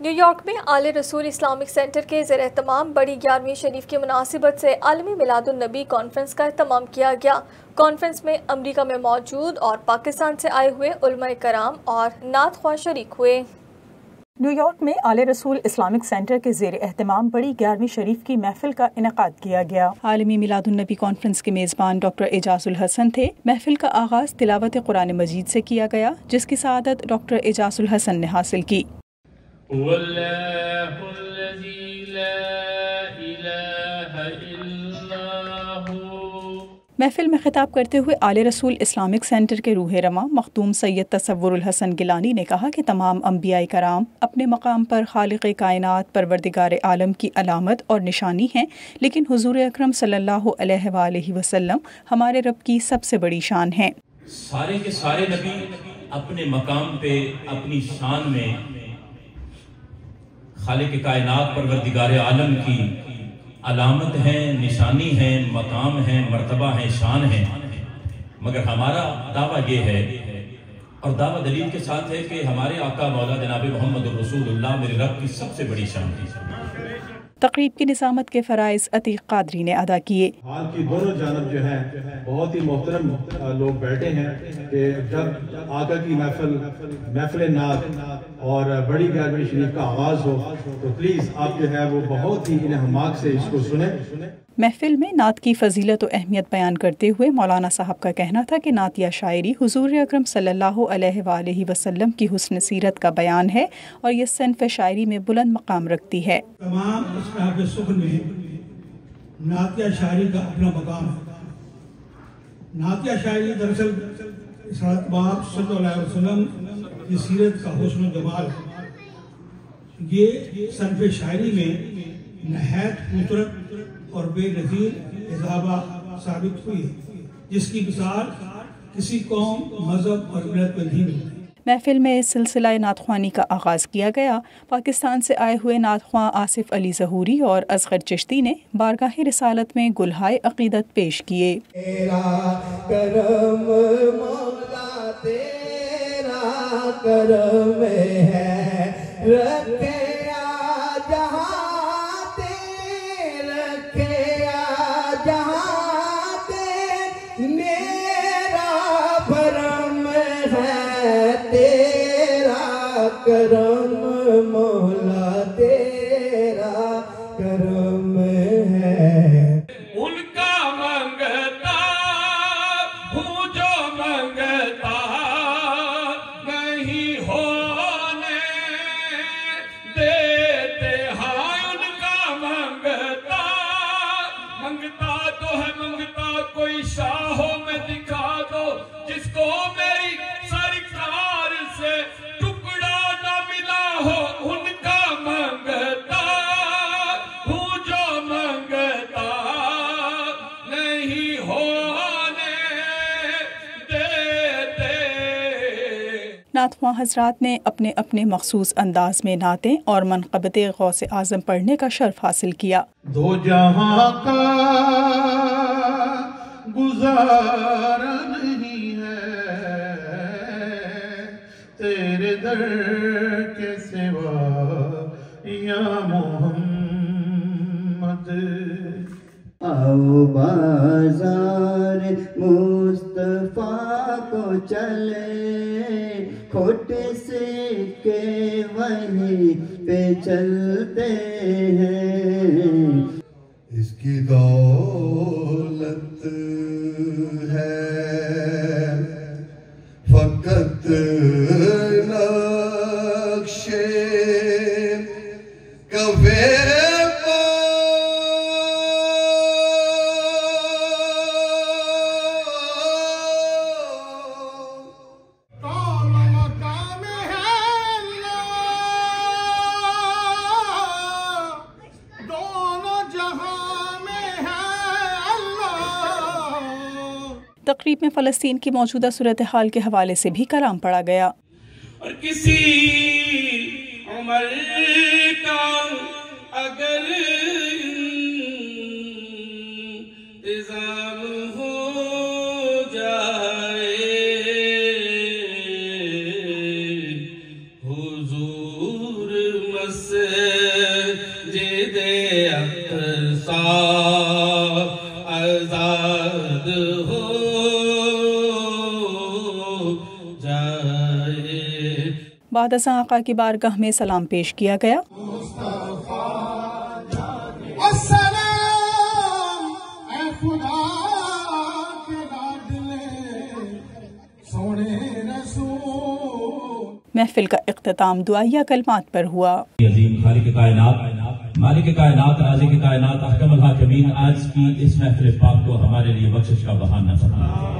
New York میں آل رسول Islamic centre کے زیر اہتمام بڑی 11ویں شریف کی مناسبت سے عالمی میلاد النبی کانفرنس کا اہتمام کیا گیا۔ کانفرنس میں امریکہ میں موجود اور پاکستان سے آئے ہوئے علماء کرام اور نعت خواہ شریک ہوئے۔ نیو یارک میں آل رسول اسلامک سینٹر کے زیر اہتمام بڑی 11ویں شریف کی محفل کا انعقاد کیا گیا۔ عالمی میلاد النبی کانفرنس کے میزبان ڈاکٹر اعجاز الحسن تھے۔ محفل کا آغاز تلاوت قرآن مجید سے کیا گیا، جس کی سعادت ڈاکٹر اعجاز الحسن نے حاصل کی۔ واللہ الذی لا الہ الا ہو۔ محفل میں خطاب کرتے ہوئے آل رسول اسلامک سینٹر کے روح رواں مختوم سید تصور الحسن گیلانی نے کہا کہ تمام انبیاء کرام اپنے مقام پر خالق کائنات پروردگار عالم کی علامت اور نشانی ہیں، لیکن حضور اکرم صلی اللہ علیہ وآلہ وسلم ہمارے رب کی سب سے بڑی شان ہیں۔ سارے کے سارے نبی اپنے مقام پہ اپنی شان میں خالق کائنات پروردگار عالم کی علامت ہیں، نشانی ہیں، مقام ہیں، مرتبہ ہیں، شان ہیں، مگر ہمارا دعویٰ یہ ہے اور دعویٰ دلیل کے ساتھ ہے کہ ہمارے آقا مولا جناب محمد الرسول اللہ میرے رب کی سب سے بڑی شان تھی۔ تقریب کی نظامت کے فرائض عتیق قادری نے ادا کیے۔ حال کی دونوں جانب جو ہیں بہت ہی محترم لوگ بیٹھے ہیں کہ جب آقا کی محفل نعت اور بڑی 11ویں شریف کا آغاز ہو تو پلیز آپ جو ہے وہ بہت ہی انہماک سے اس کو سنیں۔ محفل میں نعت کی فضیلت و اہمیت بیان کرتے ہوئے مولانا صاحب کا کہنا تھا کہ نعت یا شاعری حضور اکرم صلی اللہ علیہ وآلہ وسلم کی حسن سیرت کا بیان ہے اور یہ صنف شاعری میں بلند مقام رکھتی ہے۔ تمام اسباب سخن میں نعت یا شاعری کا اپنا مقام ہے۔ نعت یا شاعری دراصل اسحاق باب صلی اللہ علیہ وسلم کی سیرت کا حسن و جمال ہے۔ یہ صنف شاعری میں نہایت خوبصورت اور بے نظیر اضافہ ثابت ہوئی ہے، جس کی مثال کسی قوم، مذہب اور ملت میں نہیں ملتی۔ محفل میں سلسلہ نعت خوانی کا آغاز کیا گیا۔ پاکستان سے آئے ہوئے نعت خواں آصف علی ظہوری اور اصغر چشتی نے بارگاہ رسالت میں گلہائے عقیدت پیش کیے۔ تیرا کرم مولا تیرا کرم ہے، رکھے کرم مولا تیرا کرم ہے۔ ان کا منگتا ہوں جو منگتا نہیں ہونے دیتے، ہاں ان کا منگتا تو ہے، منگتا کوئی شاہوں میں دکھا دو جس کو میری سرکار سے ٹکڑا نہ ملا ہو۔ ان کا منگتا ہوں جو منگتا نہیں ہونے دیتے۔ نعت خواں حضرات نے اپنے اپنے مخصوص انداز میں نعتیں اور منقبت غوث اعظم پڑھنے کا شرف حاصل کیا۔ دو جہاں کا گزارا نہیں ہے تیرے در کے سوا یا محمد۔ آؤ بازار مصطفیٰ کو چلے، کھوٹ سکے وہیں پہ چلتے ہیں۔ اس کی دولت ہے فقط نقش کفے تقریب میں فلسطین کی موجودہ صورتحال کے حوالے سے بھی کلام پڑھا گیا۔ اور کسی عمر کا اگر انتظام ہو جائے، حضور اقصا آزاد ہو جائے. بعد ازاں آقا کی بارگاہ میں سلام پیش کیا گیا. محفل کا اختتام دعائیہ کلمات پر ہوا. عظیم خالق کائنات، مالک کائنات، رازق کائنات، احکم الحاکمین، آج کی اس محفل پاک کو ہمارے لیے بخشش کا بہانہ فرما.